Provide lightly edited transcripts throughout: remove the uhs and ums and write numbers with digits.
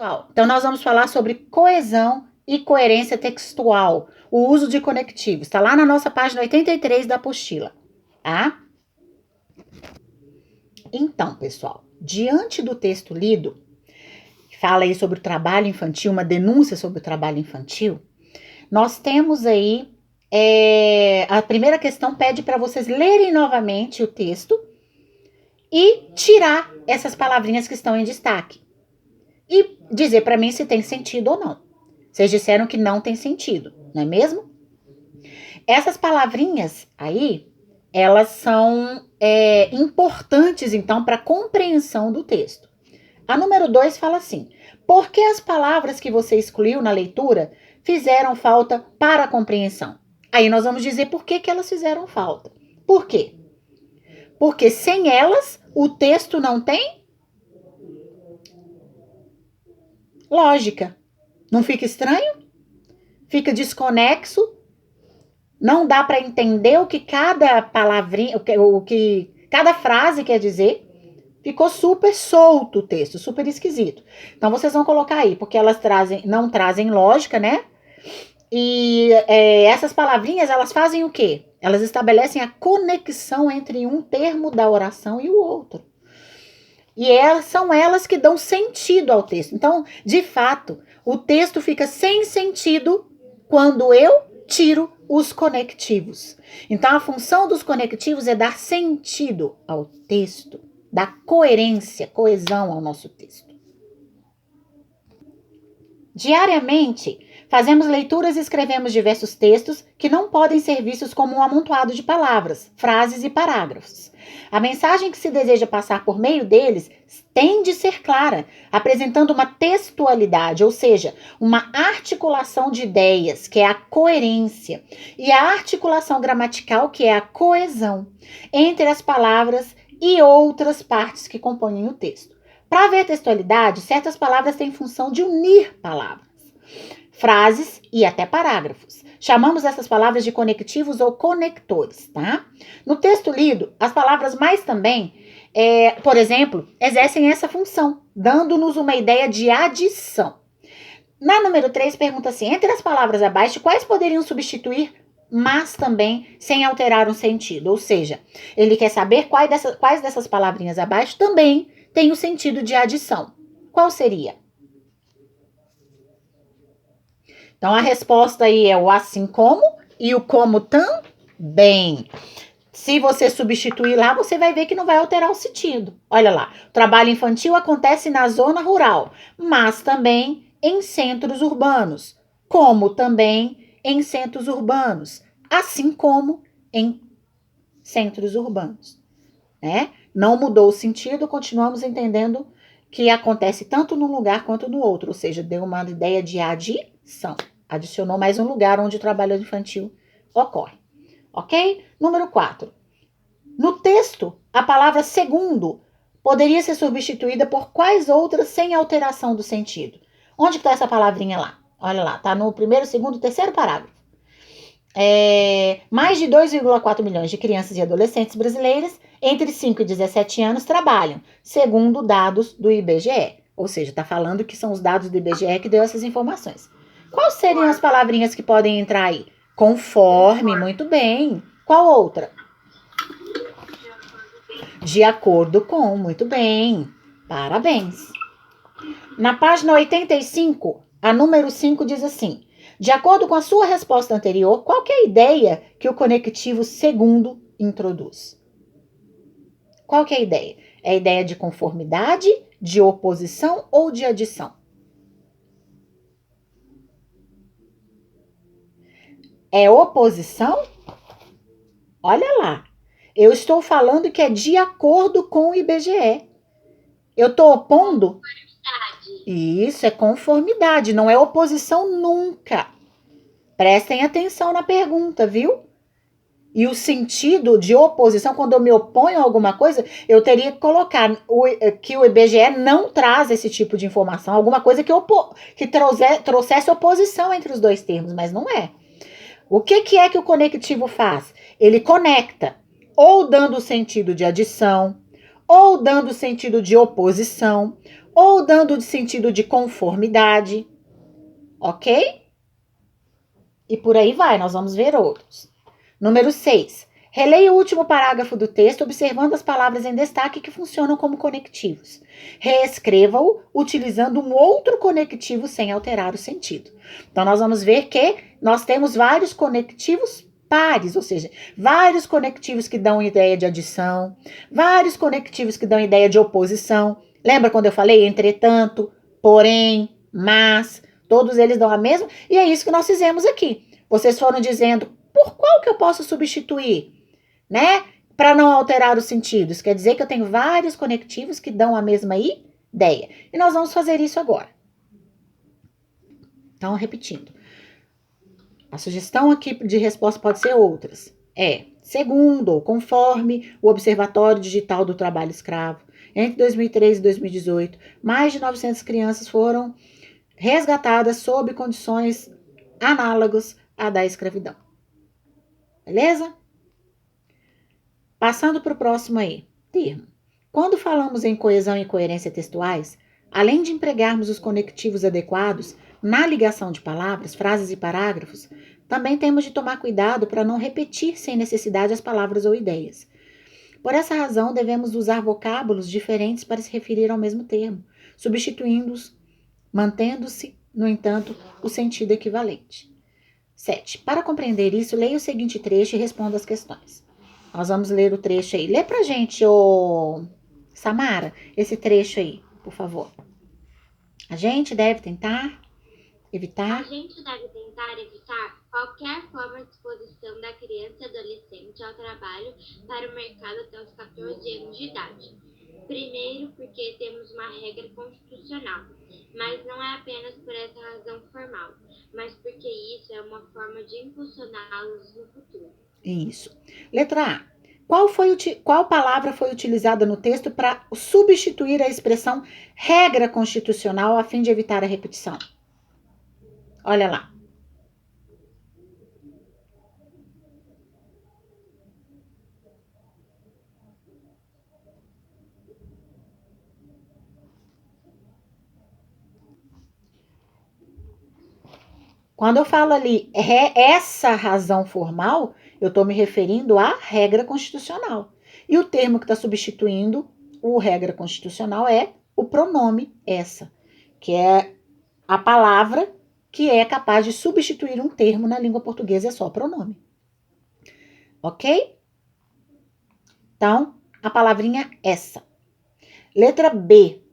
pessoal? Então, nós vamos falar sobre coesão e coerência textual, o uso de conectivos. Está lá na nossa página 83 da apostila, tá? Então, pessoal, diante do texto lido, que fala aí sobre o trabalho infantil, uma denúncia sobre o trabalho infantil, nós temos aí, a primeira questão pede para vocês lerem novamente o texto e tirar essas palavrinhas que estão em destaque. E dizer para mim se tem sentido ou não. Vocês disseram que não tem sentido, não é mesmo? Essas palavrinhas aí, elas são importantes, então, para a compreensão do texto. A número 2 fala assim: por que as palavras que você excluiu na leitura fizeram falta para a compreensão? Aí nós vamos dizer por que elas fizeram falta. Por quê? Porque sem elas, o texto não tem lógica. Não fica estranho? Fica desconexo? Não dá para entender o que cada palavrinha, o que cada frase quer dizer? Ficou super solto o texto, super esquisito. Então, vocês vão colocar aí, porque elas não trazem lógica, né? E essas palavrinhas, elas fazem o quê? Elas estabelecem a conexão entre um termo da oração e o outro. E são elas que dão sentido ao texto. Então, de fato, o texto fica sem sentido quando eu tiro os conectivos. Então, a função dos conectivos é dar sentido ao texto, dar coerência, coesão ao nosso texto. Diariamente, fazemos leituras e escrevemos diversos textos que não podem ser vistos como um amontoado de palavras, frases e parágrafos. A mensagem que se deseja passar por meio deles tem de ser clara, apresentando uma textualidade, ou seja, uma articulação de ideias, que é a coerência, e a articulação gramatical, que é a coesão, entre as palavras e outras partes que compõem o texto. Para haver textualidade, certas palavras têm função de unir palavras, frases e até parágrafos. Chamamos essas palavras de conectivos ou conectores, tá? No texto lido, as palavras mais também, por exemplo, exercem essa função, dando-nos uma ideia de adição. Na número 3, pergunta assim: entre as palavras abaixo, quais poderiam substituir, mas também sem alterar um sentido? Ou seja, ele quer saber quais dessas palavrinhas abaixo também tem o sentido de adição. Qual seria? Então, a resposta aí é o assim como e o como também. Se você substituir lá, você vai ver que não vai alterar o sentido. Olha lá, o trabalho infantil acontece na zona rural, mas também em centros urbanos, como também em centros urbanos, assim como em centros urbanos, né? Não mudou o sentido, continuamos entendendo que acontece tanto num lugar quanto no outro, ou seja, deu uma ideia de adição. Adicionou mais um lugar onde o trabalho infantil ocorre. Ok? Número 4. No texto, a palavra segundo poderia ser substituída por quais outras sem alteração do sentido? Onde está essa palavrinha lá? Olha lá, está no primeiro, segundo, terceiro parágrafo. Mais de 2,4 milhões de crianças e adolescentes brasileiras entre 5 e 17 anos trabalham, segundo dados do IBGE. Ou seja, está falando que são os dados do IBGE que deu essas informações. Quais seriam as palavrinhas que podem entrar aí? Conforme, muito bem. Qual outra? De acordo com, muito bem. Parabéns. Na página 85, a número 5 diz assim: de acordo com a sua resposta anterior, qual que é a ideia que o conectivo segundo introduz? Qual que é a ideia? É a ideia de conformidade, de oposição ou de adição? É oposição? Olha lá. Eu estou falando que é de acordo com o IBGE. Eu estou opondo? Isso é conformidade, não é oposição nunca. Prestem atenção na pergunta, viu? E o sentido de oposição, quando eu me oponho a alguma coisa, eu teria que colocar que o IBGE não traz esse tipo de informação, alguma coisa que trouxesse oposição entre os dois termos, mas não é. O que é que o conectivo faz? Ele conecta, ou dando o sentido de adição, ou dando o sentido de oposição, ou dando de sentido de conformidade, ok? E por aí vai, nós vamos ver outros. Número 6. Releia o último parágrafo do texto, observando as palavras em destaque que funcionam como conectivos. Reescreva-o utilizando um outro conectivo sem alterar o sentido. Então, nós vamos ver que nós temos vários conectivos pares, ou seja, vários conectivos que dão ideia de adição, vários conectivos que dão ideia de oposição. Lembra quando eu falei entretanto, porém, mas, todos eles dão a mesma? E é isso que nós fizemos aqui. Vocês foram dizendo por qual que eu posso substituir, né? Para não alterar os sentidos. Quer dizer que eu tenho vários conectivos que dão a mesma ideia. E nós vamos fazer isso agora. Então, repetindo. A sugestão aqui de resposta pode ser outras. Segundo ou conforme o Observatório Digital do Trabalho Escravo, entre 2013 e 2018, mais de 900 crianças foram resgatadas sob condições análogas à da escravidão. Beleza? Passando para o próximo aí, termo. Quando falamos em coesão e coerência textuais, além de empregarmos os conectivos adequados na ligação de palavras, frases e parágrafos, também temos de tomar cuidado para não repetir sem necessidade as palavras ou ideias. Por essa razão, devemos usar vocábulos diferentes para se referir ao mesmo termo, substituindo-os, mantendo-se, no entanto, o sentido equivalente. 7. Para compreender isso, leia o seguinte trecho e responda as questões. Nós vamos ler o trecho aí. Lê pra gente, Samara, esse trecho aí, por favor. A gente deve tentar evitar qualquer forma de exposição da criança e adolescente ao trabalho para o mercado até os 14 anos de idade. Primeiro, porque temos uma regra constitucional, mas não é apenas por essa razão formal, mas porque isso é uma forma de impulsioná-los no futuro. Isso. Letra A. Qual palavra foi utilizada no texto para substituir a expressão regra constitucional a fim de evitar a repetição? Olha lá. Quando eu falo ali essa razão formal, eu estou me referindo à regra constitucional. E o termo que está substituindo o regra constitucional é o pronome essa, que é a palavra que é capaz de substituir um termo na língua portuguesa, é só pronome. Ok? Então, a palavrinha essa. Letra B.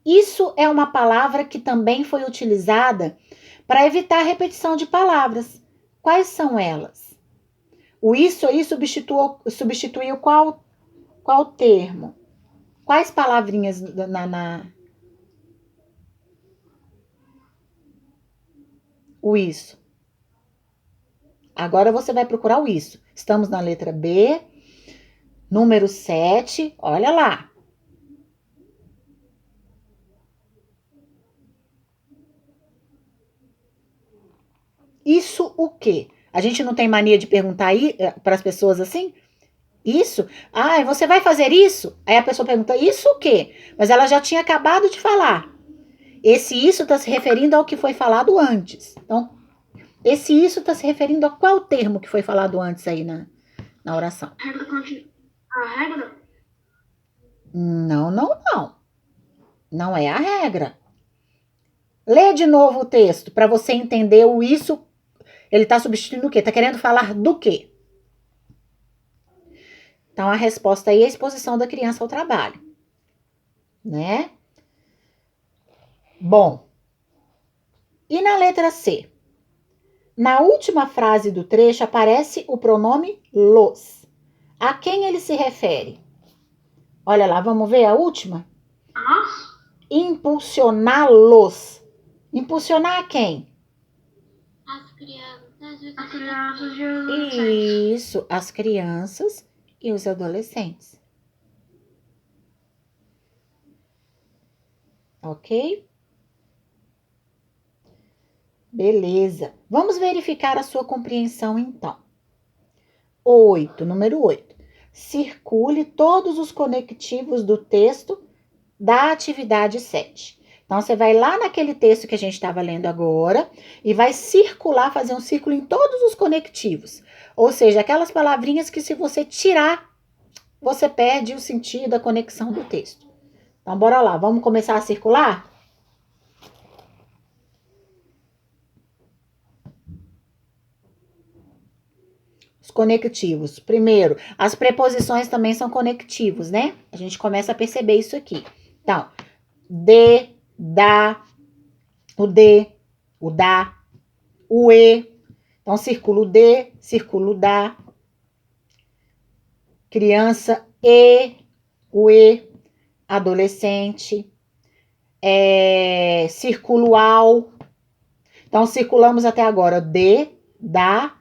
Isso é uma palavra que também foi utilizada para evitar a repetição de palavras. Quais são elas? O isso aí substituiu qual termo? Quais palavrinhas o isso? Agora você vai procurar o isso. Estamos na letra B, número 7. Olha lá. Isso o quê? A gente não tem mania de perguntar aí para as pessoas assim? Isso? Ah, você vai fazer isso? Aí a pessoa pergunta, isso o quê? Mas ela já tinha acabado de falar. Esse isso está se referindo ao que foi falado antes. Então, esse isso está se referindo a qual termo que foi falado antes aí na oração? A regra? Não. Não é a regra. Lê de novo o texto para você entender o isso. Ele está substituindo o quê? Está querendo falar do quê? Então, a resposta aí é a exposição da criança ao trabalho, né? Bom, e na letra C? Na última frase do trecho aparece o pronome los. A quem ele se refere? Olha lá, vamos ver a última? Impulsioná-los. Impulsionar a quem? As crianças e os adolescentes. Isso, as crianças e os adolescentes. Ok? Beleza. Vamos verificar a sua compreensão, então. 8, número 8. Circule todos os conectivos do texto da atividade 7. Então, você vai lá naquele texto que a gente estava lendo agora e vai circular, fazer um círculo em todos os conectivos. Ou seja, aquelas palavrinhas que se você tirar, você perde o sentido, a conexão do texto. Então, bora lá, vamos começar a circular? Os conectivos. Primeiro, as preposições também são conectivos, né? A gente começa a perceber isso aqui. Então, de, da, o de, o da, o e. Então, círculo de, círculo da. Criança, o e. Adolescente, círculo ao. Então, circulamos até agora de, da,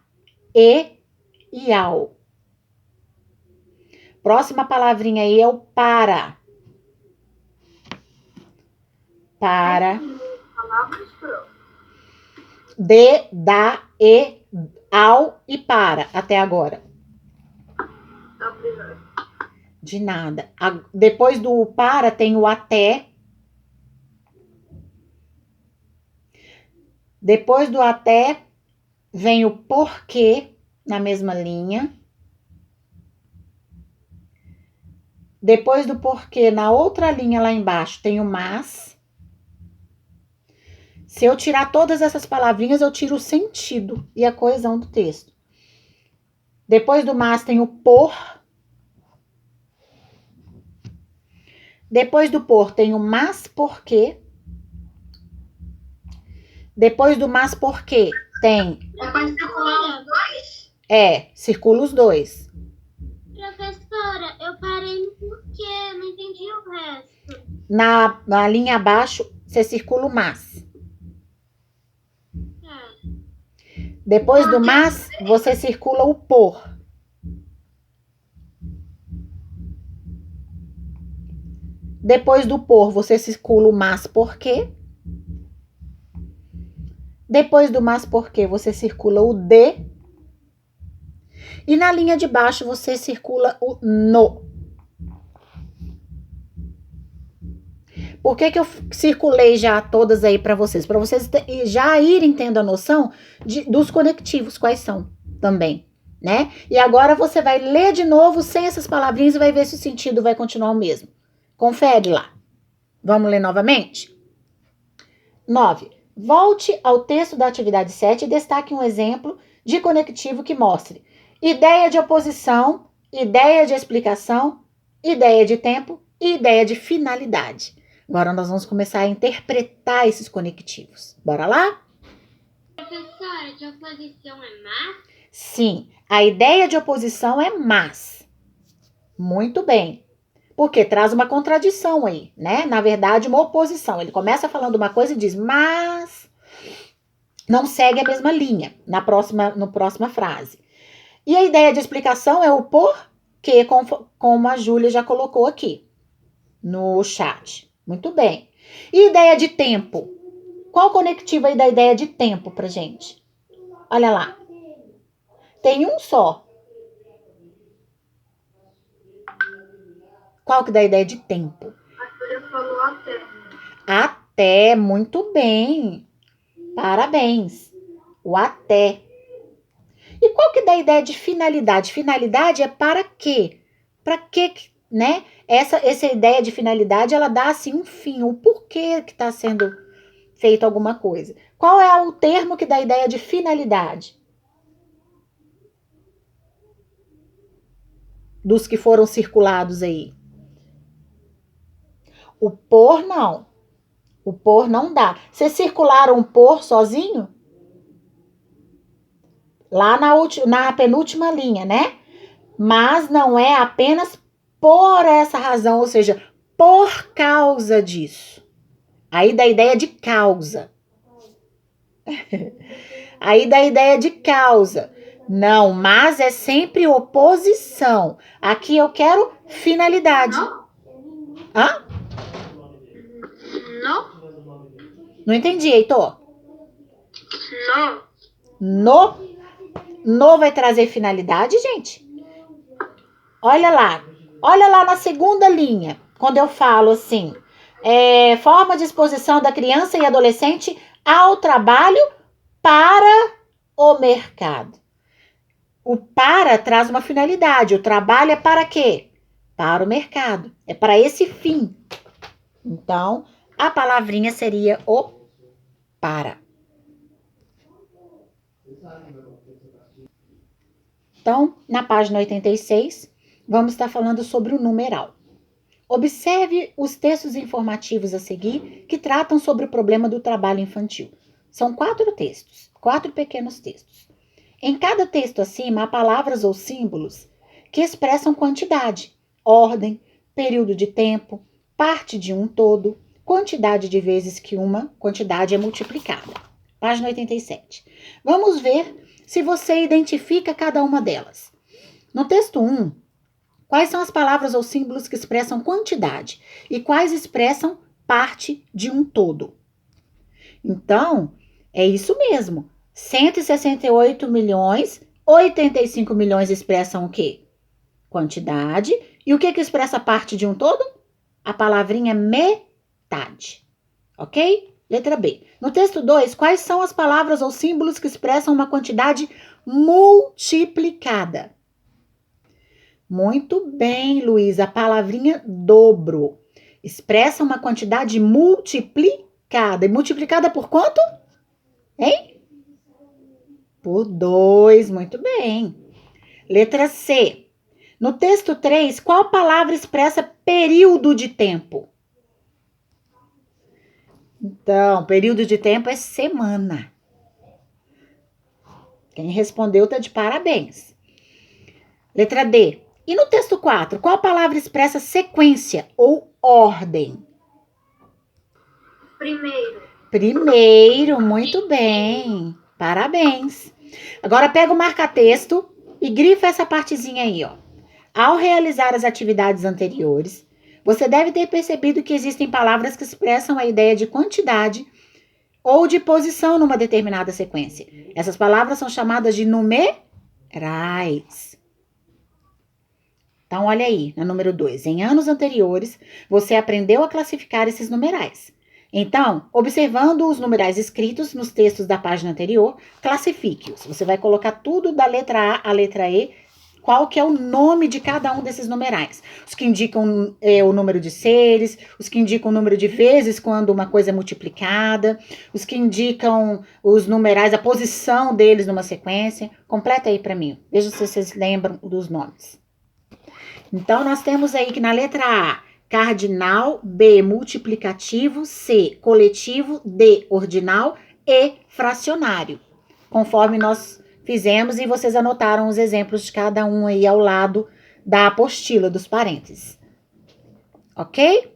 e ao. Próxima palavrinha aí é o para. Para. De, da, e, ao e para. Até agora. De nada. Depois do para tem o até. Depois do até vem o porquê na mesma linha. Depois do porquê, na outra linha lá embaixo, tem o mas. Se eu tirar todas essas palavrinhas, eu tiro o sentido e a coesão do texto. Depois do mas tem o por. Depois do por tem o mas porquê. Depois do mas porquê tem... Depois circular os dois? Circula os dois. Professora, eu parei no porquê, não entendi o resto. Na linha abaixo, você circula o mas. Depois do mas, você circula o por. Depois do por, você circula o mas porquê. Depois do mas porquê, você circula o de. E na linha de baixo, você circula o no. Por que eu circulei já todas aí para vocês? Para vocês já irem tendo a noção dos conectivos, quais são também, né? E agora você vai ler de novo sem essas palavrinhas e vai ver se o sentido vai continuar o mesmo. Confere lá. Vamos ler novamente? 9. Volte ao texto da atividade 7 e destaque um exemplo de conectivo que mostre ideia de oposição, ideia de explicação, ideia de tempo e ideia de finalidade. Agora nós vamos começar a interpretar esses conectivos. Bora lá? Professora, de oposição é mas? Sim, a ideia de oposição é mas. Muito bem. Porque traz uma contradição aí, né? Na verdade, uma oposição. Ele começa falando uma coisa e diz, mas não segue a mesma linha na próxima frase. E a ideia de explicação é o porquê, como a Júlia já colocou aqui no chat. Muito bem. E ideia de tempo? Qual conectivo aí da ideia de tempo pra gente? Olha lá. Tem um só. Qual que dá a ideia de tempo? A Júlia falou até. Até, muito bem. Parabéns. O até. E qual que dá a ideia de finalidade? Finalidade é para quê? Para quê, né? Essa ideia de finalidade, ela dá assim um fim, o porquê que está sendo feito alguma coisa. Qual é o termo que dá a ideia de finalidade? Dos que foram circulados aí. O por não. O por não dá. Vocês circularam o por sozinho? Lá na penúltima linha, né? Mas não é apenas por essa razão, ou seja, por causa disso. Aí dá a ideia de causa. Aí dá a ideia de causa. Não, mas é sempre oposição. Aqui eu quero finalidade. Hã? Não? Não entendi, Heitor. Não. No vai trazer finalidade, gente? Olha lá na segunda linha, quando eu falo assim, Forma de exposição da criança e adolescente ao trabalho para o mercado. O para traz uma finalidade. O trabalho é para quê? Para o mercado. É para esse fim. Então, a palavrinha seria o para. Então, na página 86, vamos estar falando sobre o numeral. Observe os textos informativos a seguir que tratam sobre o problema do trabalho infantil. São 4 textos, 4 pequenos textos. Em cada texto acima há palavras ou símbolos que expressam quantidade, ordem, período de tempo, parte de um todo, quantidade de vezes que uma quantidade é multiplicada. Página 87. Vamos ver se você identifica cada uma delas. No texto 1, quais são as palavras ou símbolos que expressam quantidade e quais expressam parte de um todo? Então, é isso mesmo. 168 milhões, 85 milhões expressam o quê? Quantidade. E o que expressa parte de um todo? A palavrinha metade. Ok? Letra B. No texto 2, quais são as palavras ou símbolos que expressam uma quantidade multiplicada? Muito bem, Luísa. A palavrinha dobro expressa uma quantidade multiplicada. E multiplicada por quanto? Hein? Por 2, muito bem. Letra C. No texto 3, qual palavra expressa período de tempo? Então, período de tempo é semana. Quem respondeu está de parabéns. Letra D. E no texto 4, qual palavra expressa sequência ou ordem? Primeiro, muito bem. Parabéns. Agora pega o marca-texto e grifa essa partezinha aí, ó. Ao realizar as atividades anteriores, você deve ter percebido que existem palavras que expressam a ideia de quantidade ou de posição numa determinada sequência. Essas palavras são chamadas de numerais. Então, olha aí, na número 2. Em anos anteriores, você aprendeu a classificar esses numerais. Então, observando os numerais escritos nos textos da página anterior, classifique-os. Você vai colocar tudo da letra A à letra E, qual que é o nome de cada um desses numerais. Os que indicam o número de seres, os que indicam o número de vezes quando uma coisa é multiplicada, os que indicam os numerais, a posição deles numa sequência. Completa aí para mim. Veja se vocês lembram dos nomes. Então, nós temos aí que na letra A, cardinal, B, multiplicativo, C, coletivo, D, ordinal e fracionário. Conforme nós fizemos e vocês anotaram os exemplos de cada um aí ao lado da apostila dos parênteses. Ok?